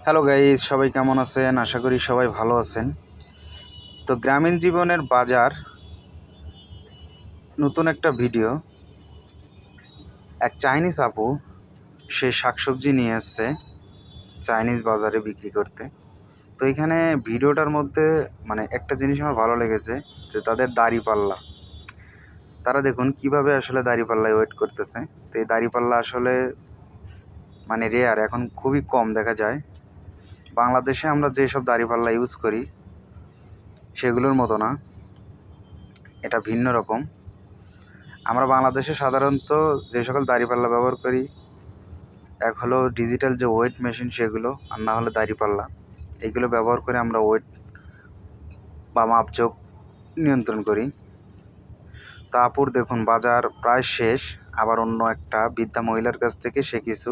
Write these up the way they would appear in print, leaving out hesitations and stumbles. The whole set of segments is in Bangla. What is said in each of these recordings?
হ্যালো গাইস, সবাই কেমন আছেন? আশা করি সবাই ভালো আছেন। তো গ্রামীণ জীবনের বাজার নতুন একটা ভিডিও। এক চাইনিজ আপু সে শাকসবজি নিয়ে এসছে চাইনিজ বাজারে বিক্রি করতে। তো এখানে ভিডিওটার মধ্যে একটা জিনিস আমার ভালো লেগেছে, যে তাদের দাঁড়িপাল্লা। তারা দেখুন কিভাবে আসলে দাঁড়িপাল্লায় ওয়েট করতেছে। তো এই দাঁড়িপাল্লা আসলে রেয়ার, এখন খুবই কম দেখা যায়। বাংলাদেশে আমরা যেসব দাঁড়িপাল্লা ইউজ করি সেগুলোর মতো না, এটা ভিন্ন রকম। আমরা বাংলাদেশে সাধারণত যে সকল দাঁড়িপাল্লা ব্যবহার করি, এক হলো ডিজিটাল যে ওয়েট মেশিন সেগুলো, আর না হলে দাঁড়িপাল্লা। এইগুলো ব্যবহার করে আমরা ওয়েট বা মাপজোক নিয়ন্ত্রণ করি। তা আপুর দেখুন বাজার প্রায় শেষ, আবার অন্য একটা বৃদ্ধা মহিলার কাছ থেকে সে কিছু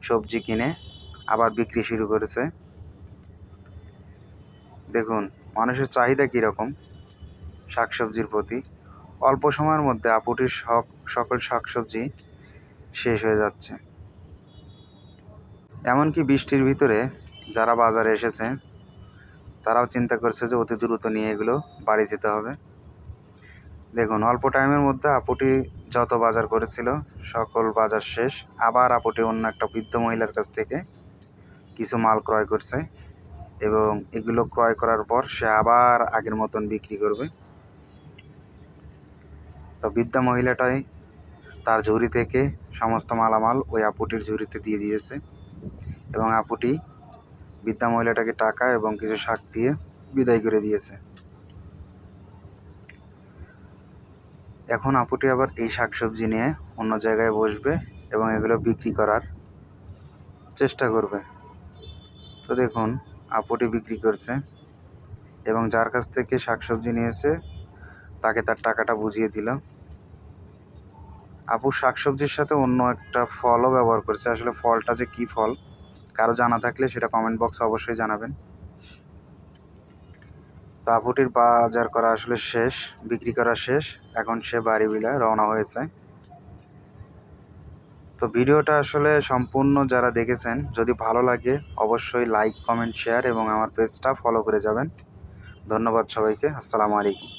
সবজি কিনে আবার বিক্রি শুরু করেছে। দেখুন মানুষের চাহিদা কীরকম শাকসবজির প্রতি। অল্প সময়ের মধ্যে আপুটির সকল শাকসবজি শেষ হয়ে যাচ্ছে। এমনকি বৃষ্টির ভিতরে যারা বাজারে এসেছে তারাও চিন্তা করছে যে অতি দ্রুত নিয়ে এগুলো বাড়ি যেতে হবে। দেখুন অল্প টাইমের মধ্যে আপুটি যত বাজার করেছিল সকল বাজার শেষ। আবার আপুটি অন্য একটা বৃদ্ধ মহিলার কাছ থেকে কিছু মাল ক্রয় করছে, এবং এগুলো ক্রয় করার পর সে আবার আগের মতন বিক্রি করবে। তো বৃদ্ধা মহিলাটাই তার ঝুড়ি থেকে সমস্ত মালামাল ওই আপুটির ঝুড়িতে দিয়ে দিয়েছে, এবং আপুটি বৃদ্ধা মহিলাটাকে টাকা এবং কিছু শাক দিয়ে বিদায় করে দিয়েছে। এখন আপুটি আবার এই শাকসবজি নিয়ে অন্য জায়গায় বসবে এবং এগুলো বিক্রি করার চেষ্টা করবে। তো দেখুন আপুটি বিক্রি করছে, এবং যার কাছ থেকে শাকসবজি নিয়েছে তাকে তার টাকাটা বুঝিয়ে দিল। আপু শাকসবজির সাথে অন্য একটা ফলও ব্যবহার করছে। আসলে ফলটা যে কী ফল, কারো জানা থাকলে সেটা কমেন্ট বক্সে অবশ্যই জানাবেন। তো আপুটির বাজার করা আসলে শেষ, বিক্রি করা শেষ, এখন সে বাড়ি বিলায় রওনা হয়েছে। তো ভিডিওটা আসলে সম্পূর্ণ যারা দেখেছেন, যদি ভালো লাগে অবশ্যই লাইক, কমেন্ট, শেয়ার এবং আমার পেজটা ফলো করে যাবেন। ধন্যবাদ সবাইকে। আসসালামু আলাইকুম।